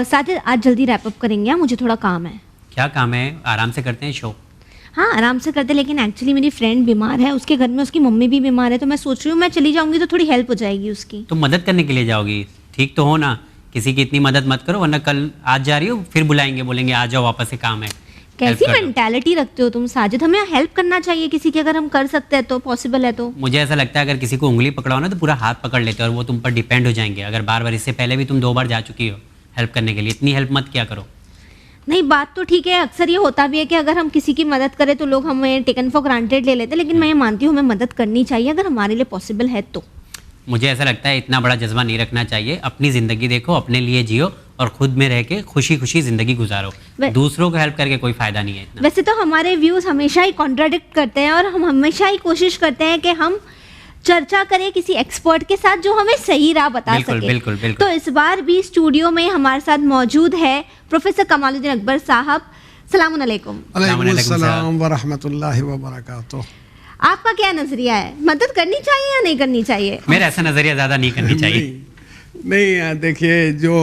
साजिद आज जल्दी wrap up करेंगे, मुझे थोड़ा काम है। क्या काम है? आराम से करते हैं शो। हाँ आराम से करते, लेकिन एक्चुअली मेरी फ्रेंड बीमार है, उसके घर में उसकी मम्मी भी बीमार है, तो मैं सोच रही हूँ मैं चली जाऊँगी तो थोड़ी हेल्प हो जाएगी उसकी। तो मदद करने के लिए जाओगी? ठीक तो हो ना, किसी की इतनी मदद मत करो, वरना कल आज जा रही हो फिर बुलाएंगे, बोलेंगे आ जाओ वापस से काम है। कैसी मेंटालिटी रखते हो तुम साजिद? हमें हेल्प करना चाहिए किसी की, अगर हम कर सकते हैं तो, पॉसिबल है तो। मुझे ऐसा लगता है अगर किसी को उंगली पकड़ाओ ना तो पूरा हाथ पकड़ लेते हो और वो तुम पर डिपेंड हो जाएंगे। अगर बार बार, इससे पहले भी तुम 2 बार जा चुकी हो हेल्प करने के लिए, इतनी हेल्प मत किया करो। नहीं बात तो ठीक है, अक्सर ये होता भी है कि अगर हम किसी की मदद करें तो लोग हमें टेकन फॉर ग्रांटेड ले लेते हैं, लेकिन मैं ये मानती हूँ हमें मदद करनी चाहिए अगर हमारे लिए पॉसिबल है तो। मुझे ऐसा लगता है इतना बड़ा जज्बा नहीं रखना चाहिए। अपनी ज़िंदगी देखो, अपने लिए जियो और खुद में रह के खुशी खुशी ज़िंदगी गुजारो। दूसरों को हेल्प करके कोई फ़ायदा नहीं है इतना। वैसे तो हमारे व्यूज़ हमेशा ही कॉन्ट्राडिक्ट करते हैं और हम हमेशा ही कोशिश करते हैं कि हम चर्चा करें किसी एक्सपर्ट के साथ जो हमें सही राह बता सके। बिल्कुल बिल्कुल। तो इस बार भी स्टूडियो में हमारे साथ मौजूद है प्रोफेसर कमालुद्दीन अकबर साहब। सलाम अलैकुम। वालेकुम व रहमतुल्लाहि व बरकातुहू। आपका क्या नजरिया है, मदद करनी चाहिए या नहीं करनी चाहिए? मेरा ऐसा नजरिया ज़्यादा नहीं करनी चाहिए। नहीं देखिए, जो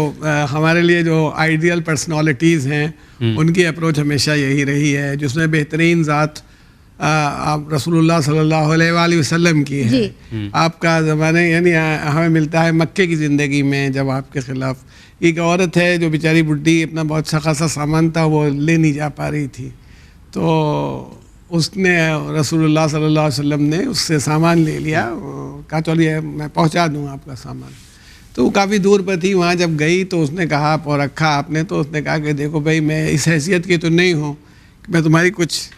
हमारे लिए जो आइडियल पर्सनालिटीज़ हैं उनकी अप्रोच हमेशा यही रही है, जिसमें बेहतरीन ज़ात आप रसूलुल्लाह सल्लल्लाहु अलैहि वसल्लम की है। आपका ज़माने यानी हमें मिलता है मक्के की ज़िंदगी में, जब आपके ख़िलाफ़ एक औरत है जो बेचारी बुढ़ी अपना बहुत सा खासा सामान था वो ले नहीं जा पा रही थी, तो उसने रसूलुल्लाह सल्लल्लाहु अलैहि वसल्लम ने उससे सामान ले लिया, कहा चलिए मैं पहुंचा दूं आपका सामान। तो वो काफ़ी दूर पर थी, वहाँ जब गई तो उसने कहा और रखा आपने, तो उसने कहा कि देखो भाई मैं इस हैसियत की तो नहीं हूँ कि मैं तुम्हारी कुछ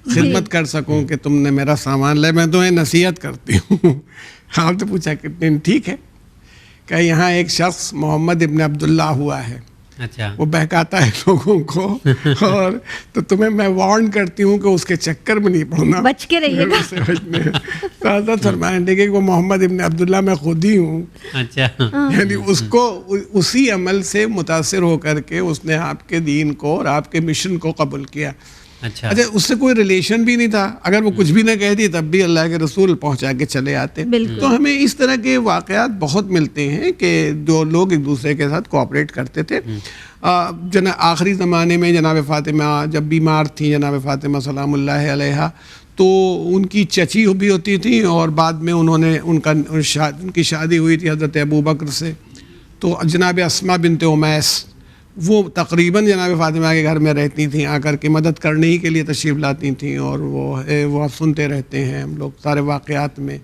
खिदमत कर सकूँ कि तुमने मेरा सामान ले, मैं तुम्हें नसीहत करती हूँ। आपने पूछा कितने? ठीक है, क्या यहाँ एक शख्स मोहम्मद इब्न अब्दुल्ला हुआ है, अच्छा, वो बहकाता है लोगों को, और तो तुम्हें मैं वार्न करती हूँ कि उसके चक्कर में नहीं पड़ना, बच के रहिएगा। तो हज़रत फरमाने कि वो मोहम्मद इब्न अब्दुल्ला मैं खुद ही हूँ। अच्छा, यानी उसको उसी अमल से मुतासिर होकर के उसने आपके दीन को और आपके मिशन को कबूल किया। अच्छा, उससे कोई रिलेशन भी नहीं था, अगर वो कुछ भी ना कहती तब भी अल्लाह के रसूल पहुंचा के चले आते। तो हमें इस तरह के वाक़यात बहुत मिलते हैं कि जो लोग एक दूसरे के साथ कोऑपरेट करते थे। आखिरी ज़माने में जनाब फ़ातिमा जब बीमार थी, जनाब फ़ातिमा सलामुल्लाह अलैहा, तो उनकी चची भी होती थी और बाद में उन्होंने उनकी शादी हुई थी हज़रत अबू बकर से, तो जनाब अस्मा बिनते उमैस वो तकरीबन जनाब फ़ातिमा के घर में रहती थी, आकर के मदद करने ही के लिए तशरीफ़ लाती थी, और वो आप सुनते रहते हैं हम लोग सारे वाक़यात में।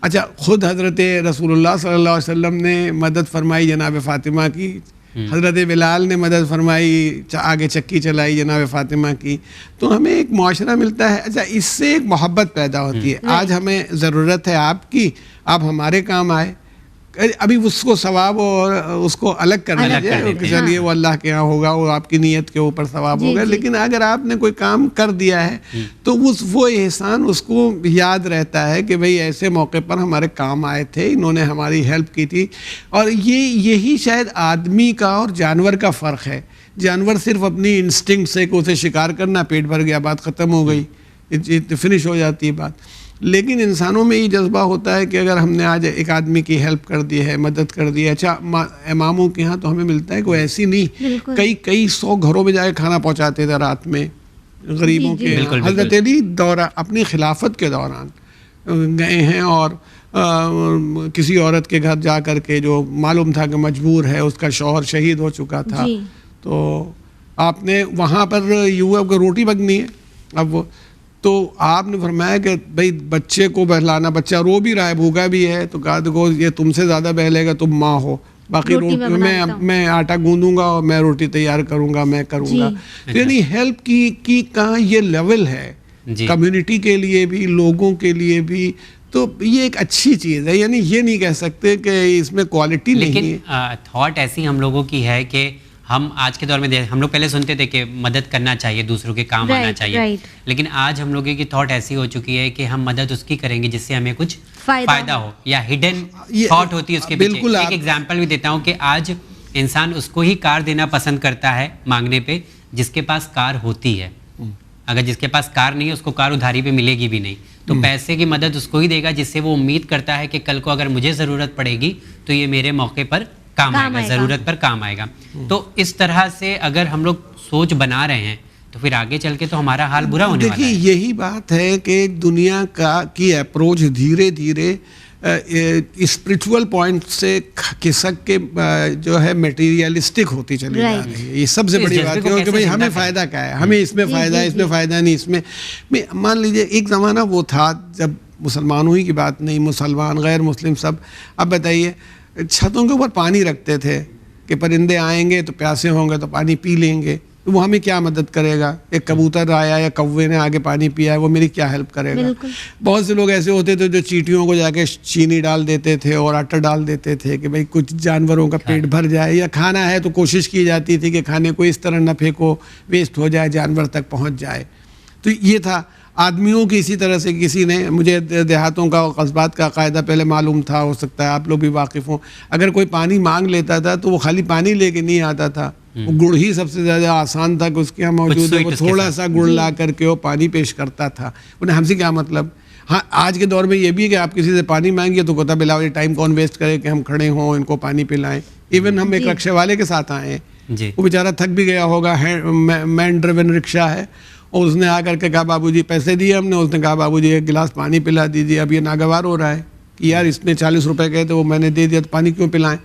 अच्छा, ख़ुद हज़रत रसूलुल्लाह सल्लल्लाहु अलैहि वसल्लम ने मदद फरमाई जनाब फ़ातिमा की, हज़रत बिलाल ने मदद फरमाई, आगे चक्की चलाई जनाब फ़ातिमा की। तो हमें एक मुआशरा मिलता है। अच्छा, इससे एक मोहब्बत पैदा होती है। आज हमें ज़रूरत है आपकी, आप हमारे काम आए, अभी उसको सवाब और उसको अलग करना चाहिए, चलिए वो अल्लाह के यहाँ होगा, वो आपकी नीयत के ऊपर सवाब होगा। लेकिन अगर आपने कोई काम कर दिया है तो वो एहसान उसको याद रहता है कि भाई ऐसे मौके पर हमारे काम आए थे, इन्होंने हमारी हेल्प की थी। और यही शायद आदमी का और जानवर का फ़र्क है। जानवर सिर्फ अपनी इंस्टिंक्ट से उसे शिकार करना, पेट भर गया, बात ख़त्म हो गई, फिनिश हो जाती है बात। लेकिन इंसानों में ये जज्बा होता है कि अगर हमने आज एक आदमी की हेल्प कर दी है, मदद कर दी है। अच्छा, इमामों के यहाँ तो हमें मिलता है कोई ऐसी नहीं, कई 100 घरों में जाके खाना पहुँचाते थे रात में गरीबों के। हज़रत अली अपनी खिलाफत के दौरान गए हैं और किसी औरत के घर जा कर के, जो मालूम था कि मजबूर है, उसका शौहर शहीद हो चुका था, तो आपने वहाँ पर युवा को रोटी पकनी है। अब तो आपने फरमाया कि भाई बच्चे को बहलाना, बच्चा रो भी रहा है, भूखा भी है, तो कहा देखो ये तुमसे ज़्यादा बहलेगा, तुम माँ हो, बाकी रोटी मैं आटा गूंदूंगा और मैं रोटी तैयार करूंगा, मैं करूंगा। यानी हेल्प की कहाँ ये लेवल है, कम्युनिटी के लिए भी, लोगों के लिए भी, तो ये एक अच्छी चीज़ है। यानी ये नहीं कह सकते कि इसमें क्वालिटी नहीं है। लेकिन थॉट ऐसी हम लोगों की है कि हम आज के दौर में हम लोग पहले सुनते थे कि मदद करना चाहिए, दूसरों के काम आना चाहिए, लेकिन आज हम लोगों की थॉट ऐसी हो चुकी है कि हम मदद उसकी करेंगे जिससे हमें कुछ फायदा हो, या हिडन थॉट होती है उसके पीछे। एक एग्जांपल भी देता हूँ कि आज इंसान उसको ही कार देना पसंद करता है मांगने पे जिसके पास कार होती है। अगर जिसके पास कार नहीं है उसको कार उधारी पे मिलेगी भी नहीं, तो पैसे की मदद उसको ही देगा जिससे वो उम्मीद करता है कि कल को अगर मुझे ज़रूरत पड़ेगी तो ये मेरे मौके पर काम आएगा, ज़रूरत पर काम आएगा। तो इस तरह से अगर हम लोग सोच बना रहे हैं तो फिर आगे चल के तो हमारा हाल बुरा होने वाला है। देखिए यही बात है कि दुनिया की अप्रोच धीरे धीरे स्पिरिचुअल पॉइंट से खिसक के जो है मटेरियलिस्टिक होती चली जा रही है। ये सबसे बड़ी बात है कि भाई हमें फ़ायदा क्या है, हमें इसमें फ़ायदा है, इसमें फ़ायदा नहीं, इसमें मान लीजिए एक ज़माना वो था जब मुसलमानों ही की बात नहीं, मुसलमान गैर मुस्लिम सब, अब बताइए छतों के ऊपर पानी रखते थे कि परिंदे आएंगे तो प्यासे होंगे तो पानी पी लेंगे, तो वो हमें क्या मदद करेगा। एक कबूतर आया या कौवे ने आगे पानी पिया है, वो मेरी क्या हेल्प करेगा। बहुत से लोग ऐसे होते थे जो चींटियों को जाके चीनी डाल देते थे और आटा डाल देते थे कि भाई कुछ जानवरों का पेट भर जाए, या खाना है तो कोशिश की जाती थी कि खाने को इस तरह न फेंको, वेस्ट हो जाए, जानवर तक पहुंच जाए। तो ये था आदमियों की इसी तरह से किसी ने, मुझे देहातों का और कस्बात का कायदा पहले मालूम था, हो सकता है आप लोग भी वाकिफ़ हों, अगर कोई पानी मांग लेता था तो वो खाली पानी लेके नहीं आता था, वो गुड़ ही सबसे ज़्यादा आसान था कि उसके यहाँ मौजूद है, वो थोड़ा सा गुड़ ला करके वो पानी पेश करता था। उन्हें हमसे क्या मतलब। हाँ, आज के दौर में ये भी है कि आप किसी से पानी मांगिए तो कहता बिलाओ ये टाइम कौन वेस्ट करे कि हम खड़े हों इनको पानी पिलाएं। इवन हम एक रिक्शे वाले के साथ आए हैं, वो बेचारा थक भी गया होगा, मैन ड्रिवन रिक्शा है, और उसने आकर के कहा बाबूजी पैसे दिए हमने, उसने कहा बाबूजी एक गिलास पानी पिला दीजिए। अब ये नागवार हो रहा है कि यार इसने 40 रुपए कहे थे, वो मैंने दे दिया तो पानी क्यों पिलाएं।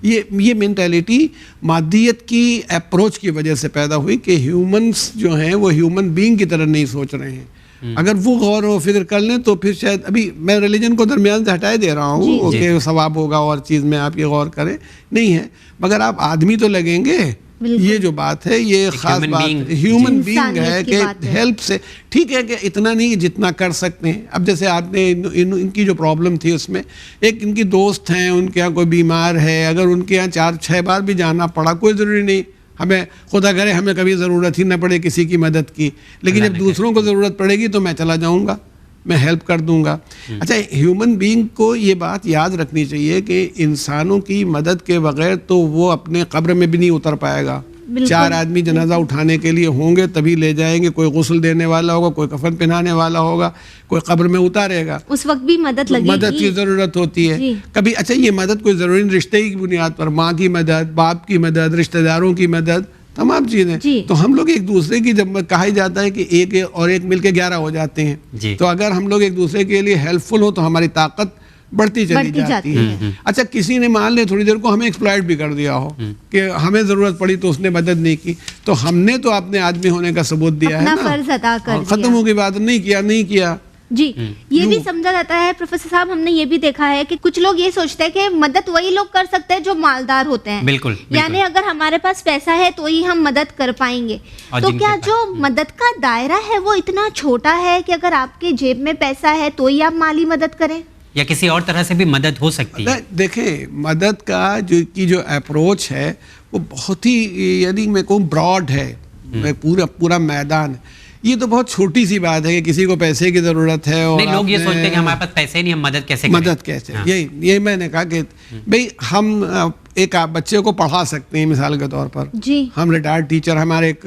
ये मेंटालिटी मादियत की अप्रोच की वजह से पैदा हुई कि ह्यूमंस जो हैं वो ह्यूमन बीइंग की तरह नहीं सोच रहे हैं। अगर वो गौर व फिक्र कर लें तो फिर शायद, अभी मैं रिलीजन को दरमियान से हटाए दे रहा हूँ कि सवाब होगा और चीज़ में आप ये गौर करें, नहीं है, मगर आप आदमी तो लगेंगे। ये जो बात है ये खास बात ह्यूमन बीइंग है कि हेल्प से, ठीक है कि इतना नहीं जितना कर सकते हैं। अब जैसे आपने इनकी जो प्रॉब्लम थी उसमें एक इनकी दोस्त हैं, उनके यहाँ कोई बीमार है, अगर उनके यहाँ 4-6 बार भी जाना पड़ा, कोई ज़रूरी नहीं हमें, खुदा करे हमें कभी ज़रूरत ही न पड़े किसी की मदद की, लेकिन जब दूसरों को ज़रूरत पड़ेगी तो मैं चला जाऊँगा, मैं हेल्प कर दूंगा। अच्छा, ह्यूमन बीइंग को ये बात याद रखनी चाहिए कि इंसानों की मदद के बगैर तो वो अपने कब्र में भी नहीं उतर पाएगा। 4 आदमी जनाजा उठाने के लिए होंगे तभी ले जाएंगे, कोई गुस्ल देने वाला होगा, कोई कफन पहनाने वाला होगा, कोई कब्र में उतारेगा, उस वक्त भी मदद लगेगी, मदद की ज़रूरत होती है कभी। अच्छा, ये मदद कोई ज़रूरी रिश्ते की बुनियाद पर, माँ की मदद, बाप की मदद, रिश्तेदारों की मदद, तमाम चीज़ें। तो हम लोग एक दूसरे की, जब कहा जाता है कि एक और एक मिलके 11 हो जाते हैं, तो अगर हम लोग एक दूसरे के लिए हेल्पफुल हो तो हमारी ताकत बढ़ती चली जाती है। अच्छा, किसी ने मान ले थोड़ी देर को हमें एक्सप्लॉइट भी कर दिया हो कि हमें ज़रूरत पड़ी तो उसने मदद नहीं की, तो हमने तो अपने आदमी होने का सबूत दिया है ना, फर्ज अदा कर दिया, खत्म हो गई बात, नहीं किया जी। ये भी समझा जाता है प्रोफेसर साहब, हमने ये भी देखा है कि कुछ लोग ये सोचते हैं कि मदद वही लोग कर सकते हैं जो मालदार होते हैं। बिल्कुल, यानी अगर हमारे पास पैसा है तो ही हम मदद कर पाएंगे। तो क्या जो मदद का दायरा है वो इतना छोटा है कि अगर आपके जेब में पैसा है तो ही आप माली मदद करें, या किसी और तरह से भी मदद हो सकती है? देखें, मदद का जो अप्रोच है वो बहुत ही, यानी मैं कहूँ ब्रॉड है, पूरा मैदान। ये तो बहुत छोटी सी बात है कि किसी को पैसे की ज़रूरत है और नहीं, लोग ये सोचते हैं कि हमारे पास पैसे नहीं, हम मदद कैसे करें? हाँ। यही मैंने कहा कि भाई हम एक बच्चे को पढ़ा सकते हैं, मिसाल के तौर पर जी। हम रिटायर्ड टीचर, हमारे एक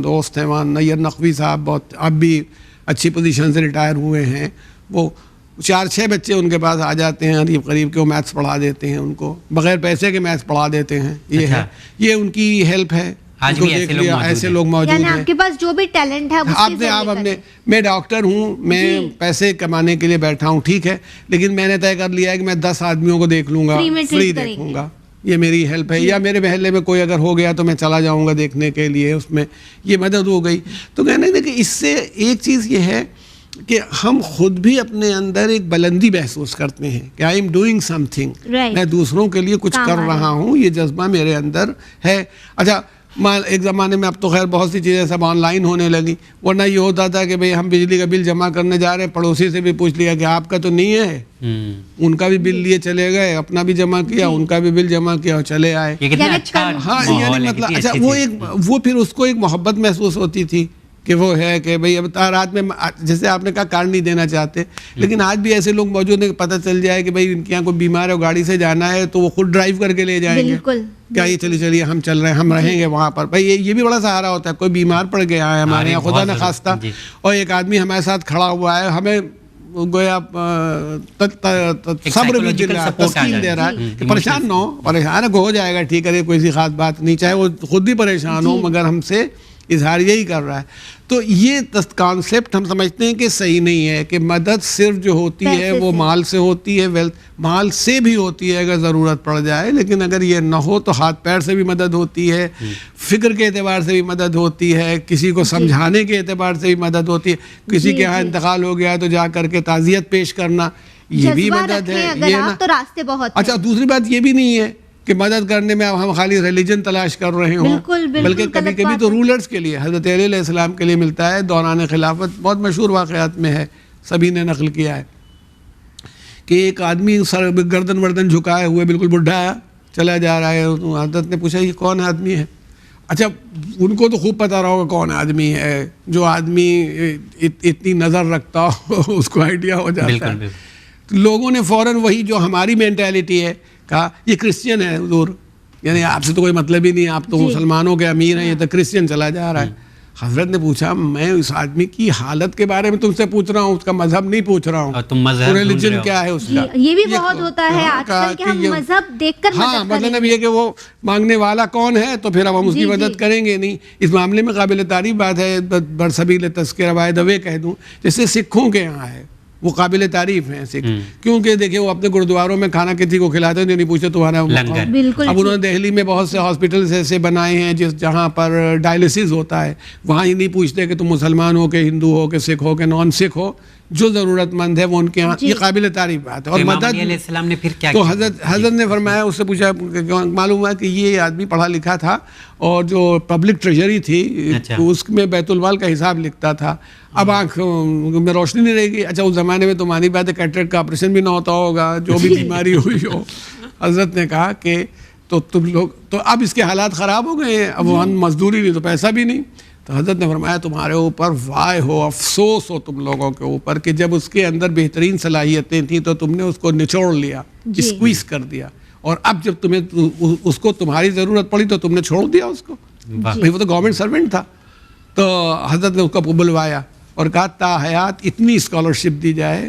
दोस्त हैं वहाँ नैयर नकवी साहब, बहुत अब भी अच्छी पोजीशन से रिटायर हुए हैं, वो 4-6 बच्चे उनके पास आ जाते हैं करीब के, वो मैथ्स पढ़ा देते हैं उनको, बगैर पैसे के मैथ्स पढ़ा देते हैं। ये है, ये उनकी हेल्प है। आज भी ऐसे लोग मौजूद हैं। आपके पास जो भी टैलेंट है आपने मैं डॉक्टर हूँ, मैं पैसे कमाने के लिए बैठा हूँ, ठीक है, लेकिन मैंने तय कर लिया है कि मैं 10 आदमियों को देख लूंगा, फ्री देखूंगा, ये मेरी हेल्प है। या मेरे महल्ले में कोई अगर हो गया तो मैं चला जाऊंगा देखने के लिए, उसमें ये मदद हो गई। तो कहने लगे कि इससे एक चीज़ ये है कि हम खुद भी अपने अंदर एक बुलंदी महसूस करते हैं कि आई एम डूइंग समथिंग, मैं दूसरों के लिए कुछ कर रहा हूँ, ये जज्बा मेरे अंदर है। अच्छा, एक ज़माने में, अब तो खैर बहुत सी चीज़ें सब ऑनलाइन होने लगी, वरना ये होता था कि भाई हम बिजली का बिल जमा करने जा रहे हैं, पड़ोसी से भी पूछ लिया कि आपका तो नहीं है, उनका भी बिल लिए चले गए, अपना भी जमा किया, उनका भी बिल जमा किया और चले आए। हाँ, यानी मतलब अच्छा, वो फिर उसको एक मोहब्बत महसूस होती थी कि वो है कि भाई अब रात में, जैसे आपने कहा कार नहीं देना चाहते, लेकिन आज भी ऐसे लोग मौजूद हैं, पता चल जाए कि भाई इनके यहाँ कोई बीमार है, गाड़ी से जाना है तो वो खुद ड्राइव करके ले जाएंगे। क्या ये चलिए हम चल रहे हैं, हम रहेंगे वहाँ पर। भाई ये भी बड़ा सहारा होता है। कोई बीमार पड़ गया है हमारे यहाँ, खुदा न खास्ता, और एक आदमी हमारे साथ खड़ा हुआ है, हमें गोया सब्र भी दिला रहा है, तस्कीन दे रहा है कि परेशान ना हो, परेशान हो जाएगा, ठीक है, कोई सी खास बात नहीं, चाहे वो खुद भी परेशान हो मगर हमसे इजहार यही कर रहा है। तो ये कॉन्सेप्ट हम समझते हैं कि सही नहीं है कि मदद सिर्फ जो होती है वो माल से होती है, वेल्थ माल से भी होती है अगर ज़रूरत पड़ जाए, लेकिन अगर ये न हो तो हाथ पैर से भी मदद होती है, फिक्र के एतबार से भी मदद होती है, किसी को समझाने के एतबार से भी मदद होती है, किसी के यहाँ इंतकाल हो गया तो जा करके ताज़ियत पेश करना, ये भी मदद है। ये ना तो रास्ते बहुत अच्छा, दूसरी बात ये भी नहीं है कि मदद करने में अब हम खाली रिलीजन तलाश कर रहे हों, बल्कि कभी कभी तो रूलर्स के लिए, हज़रत अली अलैहिस्सलाम के लिए मिलता है। दौरान खिलाफत बहुत मशहूर वाक़यात में है, सभी ने नकल किया है कि एक आदमी सर गर्दन वर्दन झुकाए हुए बिल्कुल बुढ़ा चला जा रहा है। तो हज़रत ने पूछा ये कौन आदमी है? अच्छा, उनको तो खूब पता रहा होगा कौन आदमी है, जो आदमी इतनी नज़र रखता हो उसको आइडिया हो जाता है। तो लोगों ने फ़ौरन वही जो हमारी मेंटालिटी है कहा ये क्रिश्चियन है हुजूर, यानी आपसे तो कोई मतलब ही नहीं, आप तो मुसलमानों के अमीर हैं, ये तो क्रिश्चियन चला जा रहा है। हजरत ने पूछा मैं इस आदमी की हालत के बारे में तुमसे पूछ रहा हूँ, उसका मजहब नहीं पूछ रहा हूँ, तुम रिलीजन क्या है उसका। ये भी बहुत होता है आजकल कि हम मजहब देखकर हाँ, मतलब ये कि वो मांगने वाला कौन है तो फिर अब हम उसकी मदद करेंगे नहीं। इस मामले में काबिल तारीफ बात है, बरसबील तज़किरा वाए दवे कह दूँ, जैसे सिखों के यहाँ है वो काबिल तारीफ हैं सिख, क्योंकि देखिए वो अपने गुरुद्वारों में खाना किसी को खिलाते हैं नहीं पूछते तुम्हारा लंगर। अब उन्होंने दिल्ली में बहुत से हॉस्पिटल्स ऐसे बनाए हैं जिस जहाँ पर डायलिसिस होता है, वहाँ ही नहीं पूछते कि तुम मुसलमान हो के हिंदू हो के सिख हो के नॉन सिख हो, जो ज़रूरतमंद है वो उनके यहाँ, ये काबिल तारीफ बात है। और मदद ने फिर क्या तो हज़रत ने फरमाया, उससे पूछा, मालूम हुआ कि ये आदमी पढ़ा लिखा था और जो पब्लिक ट्रेजरी थी उसमें बैतुल-माल का हिसाब लिखता था। अब आँख में रोशनी नहीं रहेगी। अच्छा, उस ज़माने में तुम्हारी बात है कैटरेक्ट का ऑपरेशन भी ना होता होगा, जो भी बीमारी हुई हो। हज़रत ने कहा कि तो तुम लोग तो अब इसके हालात ख़राब हो गए हैं, अब वहाँ मजदूरी नहीं तो पैसा भी नहीं। तो हज़रत ने फरमाया तुम्हारे ऊपर वाय हो, अफसोस हो तुम लोगों के ऊपर कि जब उसके अंदर बेहतरीन सलाहियतें थी तो तुमने उसको निचोड़ लिया, स्क्वीज कर दिया, और अब जब तुम्हें उसको तुम्हारी ज़रूरत पड़ी तो तुमने छोड़ दिया उसको। भाई वो तो गवर्नमेंट सर्वेंट था। तो हज़रत ने उसको बुलवाया और कहा ताहयात इतनी स्कॉलरशिप दी जाए,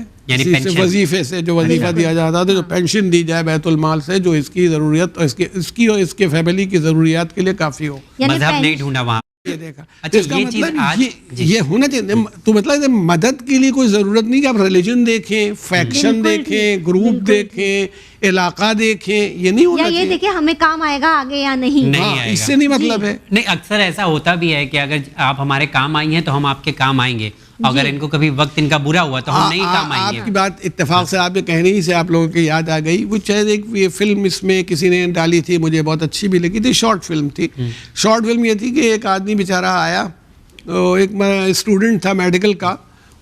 वजीफे से जो वजीफा दिया जाता था, जो पेंशन दी जाए बैतुल माल से, जो इसकी ज़रूरत और इसकी और इसके फैमिली की ज़रूरियात के लिए काफ़ी हो। मजहब नहीं ढूंढा वहाँ। ये देखा। अच्छा, तो ये मतलब ये होना चाहिए। तो मतलब मदद के लिए कोई ज़रूरत नहीं कि आप रिलीजन देखें, फैक्शन देखें, ग्रुप देखें, इलाका देखें, ये नहीं होना चाहिए। ये देखें हमें काम आएगा आगे या नहीं, इससे नहीं मतलब है। नहीं, अक्सर ऐसा होता भी है कि अगर आप हमारे काम आई हैं तो हम आपके काम आएंगे, अगर इनको कभी वक्त इनका बुरा हुआ तो हम नहीं काम आएंगे। आपकी बात इत्तेफाक से आपके कहने ही से आप लोगों की याद आ गई। वो शायद एक ये फिल्म इसमें किसी ने डाली थी, मुझे बहुत अच्छी भी लगी थी, शॉर्ट फिल्म थी। शॉर्ट फिल्म ये थी कि एक आदमी बेचारा आया, एक स्टूडेंट था मेडिकल का,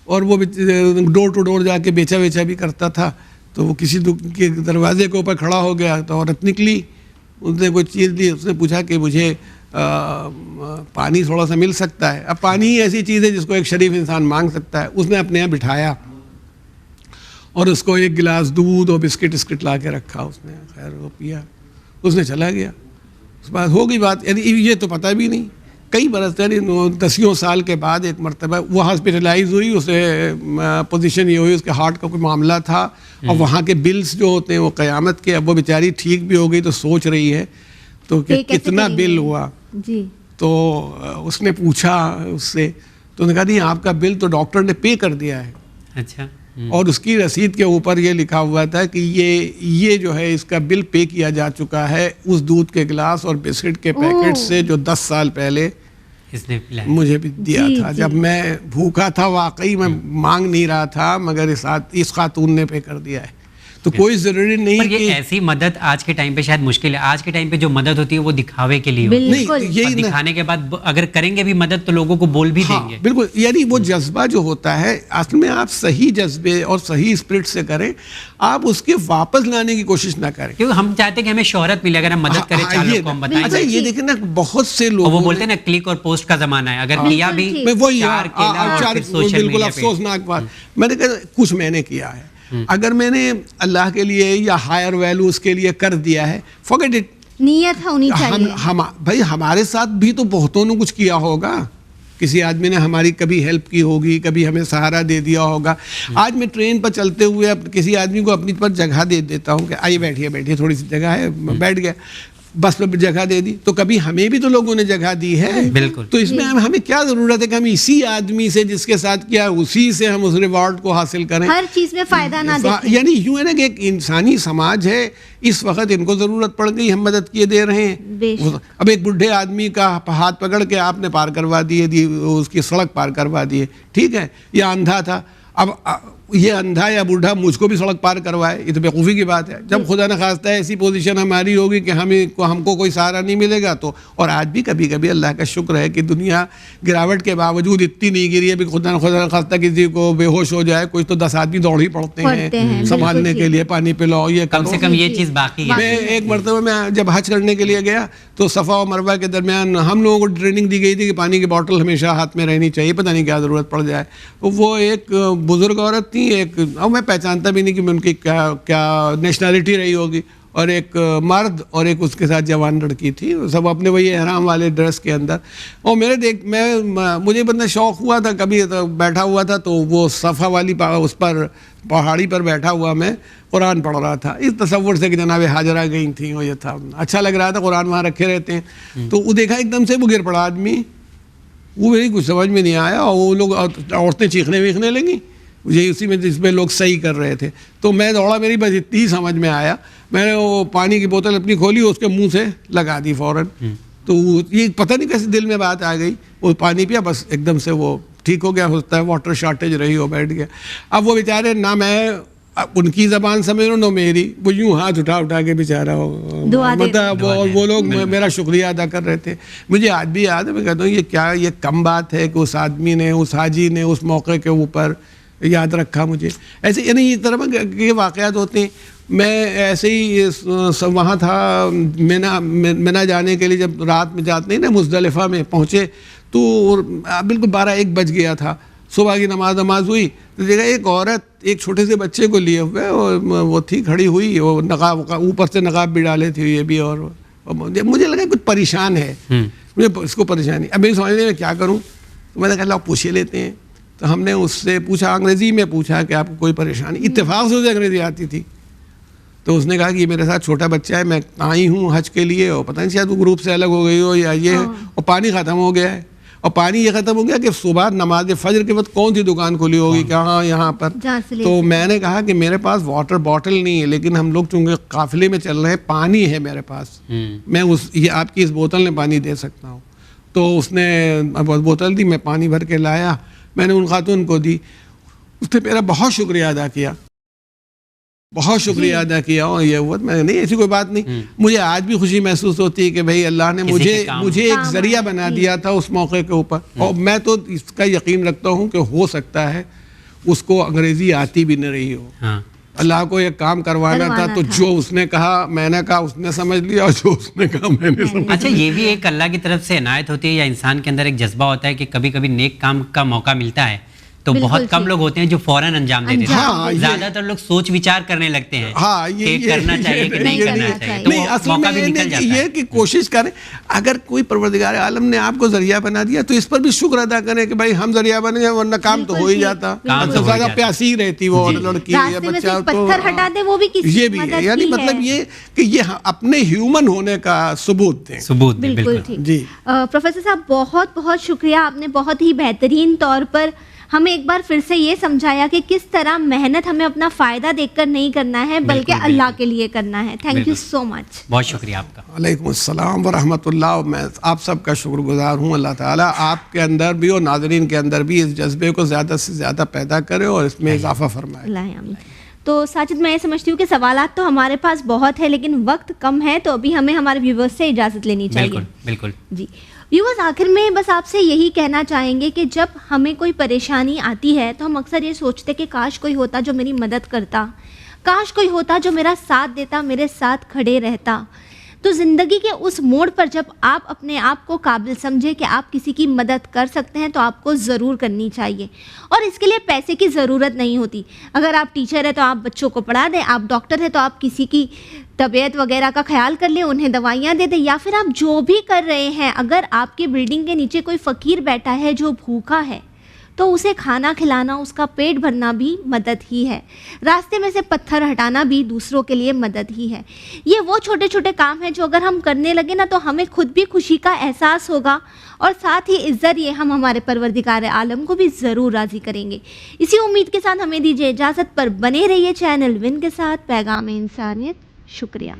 और वो डोर टू डोर जाके बेचा भी करता था। तो वो किसी के दरवाजे के ऊपर खड़ा हो गया तो औरत निकली, उसने कोई चीज़ दी, उसने पूछा कि मुझे पानी थोड़ा सा मिल सकता है। अब पानी ही ऐसी चीज़ है जिसको एक शरीफ इंसान मांग सकता है। उसने अपने यहाँ बिठाया और उसको एक गिलास दूध और बिस्किट ला के रखा, उसने खैर वो पिया, उसने चला गया। उस बाद हो गई बात, यानी ये तो पता भी नहीं, कई बरस यानी 10 साल के बाद एक मरतबा वो हॉस्पिटलाइज हुई, उसे पोजीशन ये हुई, उसके हार्ट का कोई मामला था, और वहाँ के बिल्स जो होते हैं वो क़यामत के। अब वो बेचारी ठीक भी हो गई तो सोच रही है तो कितना बिल हुआ जी। तो उसने पूछा उससे, तो उन्होंने कहा नहीं आपका बिल तो डॉक्टर ने पे कर दिया है। अच्छा। और उसकी रसीद के ऊपर ये लिखा हुआ था कि ये जो है इसका बिल पे किया जा चुका है उस दूध के गिलास और बिस्किट के पैकेट से जो 10 साल पहले इसने मुझे भी दिया था, जब मैं भूखा था। वाकई मैं मांग नहीं रहा था, मगर इस खातून ने पे कर दिया है। तो कोई जरूरी नहीं पर ये ऐसी मदद आज के टाइम पे शायद मुश्किल है। आज के टाइम पे जो मदद होती है वो दिखावे के लिए होती है, दिखाने के बाद अगर करेंगे भी मदद तो लोगों को बोल भी देंगे। बिल्कुल, यानी वो जज्बा जो होता है असल में आप सही जज्बे और सही स्पिरिट से करें, आप उसके वापस लाने की कोशिश ना करें, क्योंकि हम चाहते हैं कि हमें शोहरत मिले, अगर हम मदद करें 4 लोगों को हम बताएं। अच्छा, ये देखें ना, बहुत से लोग वो बोलते हैं ना क्लिक और पोस्ट का जमाना है, अगर किया भी बिल्कुल अफसोसनाक बात। मैंने कहा कुछ मैंने किया है, अगर मैंने अल्लाह के लिए या हायर वैल्यूज के लिए कर दिया है, फॉरगेट इट। नीयत होनी चाहिए। भाई हमारे साथ भी तो बहुतों ने कुछ किया होगा किसी आदमी ने हमारी कभी हेल्प की होगी, कभी हमें सहारा दे दिया होगा। आज मैं ट्रेन पर चलते हुए किसी आदमी को अपनी पर जगह दे देता हूँ कि आइए बैठिए बैठिए, थोड़ी सी जगह है, बैठ गया, बस पर जगह दे दी। तो कभी हमें भी तो लोगों ने जगह दी है। बिल्कुल। तो इसमें हमें क्या जरूरत है कि हम इसी आदमी से जिसके साथ किया उसी से हम उस रिवॉर्ड को हासिल करें, हर चीज में फायदा ना देखें। यानी यूं है ना कि एक इंसानी समाज है, इस वक्त इनको जरूरत पड़ गई, हम मदद किए दे रहे हैं। अब एक बुढ़े आदमी का हाथ पकड़ के आपने पार करवा दिए, उसकी सड़क पार करवा दिए, ठीक है, या अंधा था, अब ये अंधा या बूढ़ा मुझको भी सड़क पार करवाए, ये तो बेवकूफ़ी की बात है। जब खुदा न खास्ता है ऐसी पोजीशन हमारी होगी कि हमको कोई सहारा नहीं मिलेगा तो। और आज भी कभी कभी अल्लाह का शुक्र है कि दुनिया गिरावट के बावजूद इतनी नहीं गिरी है। खुदा न खास्ता किसी को बेहोश हो जाए कुछ तो 10 आदमी दौड़ ही पड़ते हैं संभालने के लिए, पानी पिलाओ, ये कम से कम ये चीज़ बाकी है। मैं एक मरतबा मैं जब हज करने के लिए गया तो सफ़ा और मरवा के दरमियान हम लोगों को ट्रेनिंग दी गई थी कि पानी की बोतल हमेशा हाथ में रहनी चाहिए, पता नहीं क्या ज़रूरत पड़ जाए। तो वो एक बुज़ुर्ग औरत थी, एक अब मैं पहचानता भी नहीं कि उनकी क्या नेशनलिटी रही होगी, और एक मर्द और एक उसके साथ जवान लड़की थी, सब अपने वही एहराम वाले ड्रेस के अंदर। और मुझे बंदा शौक़ हुआ था, कभी तो बैठा हुआ था तो वो सफ़ा वाली उस पर पहाड़ी पर बैठा हुआ मैं कुरान पढ़ रहा था, इस तसव्वुर से कि जनाब हाजरा गई थी, और ये था अच्छा लग रहा था, कुरान वहाँ रखे रहते हैं। तो वो देखा एकदम से वो गिर पड़ा आदमी, वो मेरी कुछ समझ में नहीं आया, और वो लोग औरतें चीखने वीखने लगी, मुझे उसी में जिसमें लोग सही कर रहे थे। तो मैं दौड़ा, मेरी बस इतनी ही समझ में आया, मैंने वो पानी की बोतल अपनी खोली, उसके मुंह से लगा दी फ़ौरन। तो ये पता नहीं कैसे दिल में बात आ गई, वो पानी पिया, बस एकदम से वो ठीक हो गया। होता है वाटर शॉर्टेज रही हो, बैठ गया। अब वो बेचारे ना मैं उनकी ज़बान समझ लो ना मेरी, वो यूँ हाथ उठा के बेचारा मतलब वो लोग मेरा शुक्रिया अदा कर रहे थे। मुझे आज भी याद है, मैं कहता हूँ ये कम बात है कि उस आदमी ने, उस हाजी ने उस मौके के ऊपर याद रखा मुझे। ऐसे यानी इस तरह के वाक़यात होते हैं। मैं ऐसे ही वहाँ था मिना जाने के लिए, जब रात में जाते हैं ना, मुज़दलिफ़ा में पहुँचे तो बिल्कुल 12-1 बज गया था। सुबह की नमाज हुई तो देखा एक औरत एक छोटे से बच्चे को लिए हुए और वो थी खड़ी हुई, वो नकाब ऊपर से नकाब भी डाले थे ये भी, और मुझे लगा कुछ परेशान है, मुझे इसको परेशानी। अब मैं समझने में क्या करूँ, तो मैंने कहा पूछ लेते हैं। तो हमने उससे पूछा, अंग्रेज़ी में पूछा कि आपको कोई परेशानी, इत्तेफाक से उसे अंग्रेज़ी आती थी। तो उसने कहा कि ये मेरे साथ छोटा बच्चा है, मैं आई हूँ हज के लिए, और पता नहीं शायद वो ग्रुप से अलग हो गई हो या ये, और पानी ख़त्म हो गया है। और पानी ये ख़त्म हो गया कि सुबह नमाज फजर के वक्त कौन सी दुकान खुली होगी कहाँ, यहाँ पर। तो मैंने कहा कि मेरे पास वाटर बॉटल नहीं है, लेकिन हम लोग चूँकि काफ़िले में चल रहे हैं, पानी है मेरे पास, मैं ये आपकी इस बोतल में पानी दे सकता हूँ। तो उसने बोतल दी, मैं पानी भर के लाया, मैंने उन खातून को दी, उसने मेरा बहुत शुक्रिया अदा किया, बहुत शुक्रिया अदा किया। और ये हुआ मैं नहीं, ऐसी कोई बात नहीं। मुझे आज भी खुशी महसूस होती है कि भाई अल्लाह ने मुझे एक जरिया बना दिया था उस मौके के ऊपर। और मैं तो इसका यकीन रखता हूँ कि हो सकता है उसको अंग्रेज़ी आती भी नहीं रही हो, अल्लाह को एक काम करवाना था, तो जो उसने कहा मैंने कहा उसने समझ लिया, और जो उसने कहा मैंने समझ लिया। अच्छा, ये भी एक अल्लाह की तरफ से इनायत होती है, या इंसान के अंदर एक जज्बा होता है कि कभी कभी नेक काम का मौका मिलता है तो बहुत कम लोग होते हैं जो फौरन अंजाम दे देते हैं। ज्यादातर लोग सोच विचार करने लगते हैं कि करना चाहिए कि नहीं करना चाहिए, तो वो मौका भी निकल जाता है। ये कि कोशिश करें, अगर कोई परवरदिगार आलम ने आपको जरिया बना दिया तो इस पर भी शुक्र अदा करें कि भाई हम जरिया बने, वरना काम तो हो ही जाता। ज्यादा प्यासी रहती वो लड़की या बच्चा, तो हटा दे वो भी ये भी है। यानी मतलब ये कि ये अपने ह्यूमन होने का सबूत दें। सबूत बिल्कुल ठीक जी। प्रोफेसर साहब बहुत बहुत शुक्रिया, आपने बहुत ही बेहतरीन तौर पर हमें एक बार फिर से ये समझाया कि किस तरह मेहनत हमें अपना फ़ायदा देखकर नहीं करना है, बल्कि अल्लाह के लिए करना है। Thank you so much. बहुत शुक्रिया आपका। वालेकुम अस्सलाम व रहमतुल्लाह। मैं आप सबका शुक्रगुजार हूँ। अल्लाह ताला आपके अंदर भी और नाज़रीन के अंदर भी इस जज्बे को ज़्यादा से ज़्यादा पैदा करे और इसमें इजाफा फरमाए। तो साजिद, मैं ये समझती हूँ कि सवालात तो हमारे पास बहुत है, लेकिन वक्त कम है, तो अभी हमें हमारे व्यूवर्स से इजाज़त लेनी चाहिए। बिल्कुल बिल्कुल जी। व्यूवर्स, आखिर में बस आपसे यही कहना चाहेंगे कि जब हमें कोई परेशानी आती है तो हम अक्सर ये सोचते कि काश कोई होता जो मेरी मदद करता, काश कोई होता जो मेरा साथ देता, मेरे साथ खड़े रहता। तो ज़िंदगी के उस मोड़ पर जब आप अपने आप को काबिल समझे कि आप किसी की मदद कर सकते हैं तो आपको ज़रूर करनी चाहिए। और इसके लिए पैसे की ज़रूरत नहीं होती। अगर आप टीचर है तो आप बच्चों को पढ़ा दें, आप डॉक्टर है तो आप किसी की तबीयत वगैरह का ख्याल कर लें, उन्हें दवाइयाँ दे दें, या फिर आप जो भी कर रहे हैं, अगर आपकी बिल्डिंग के नीचे कोई फ़कीर बैठा है जो भूखा है तो उसे खाना खिलाना, उसका पेट भरना भी मदद ही है। रास्ते में से पत्थर हटाना भी दूसरों के लिए मदद ही है। ये वो छोटे छोटे काम हैं जो अगर हम करने लगे ना तो हमें खुद भी खुशी का एहसास होगा और साथ ही इस ज़रिए हम हमारे परवरदिगार आलम को भी ज़रूर राज़ी करेंगे। इसी उम्मीद के साथ हमें दीजिए इजाज़त, पर बने रहिए चैनल विन के साथ, पैगाम इंसानियत। शुक्रिया।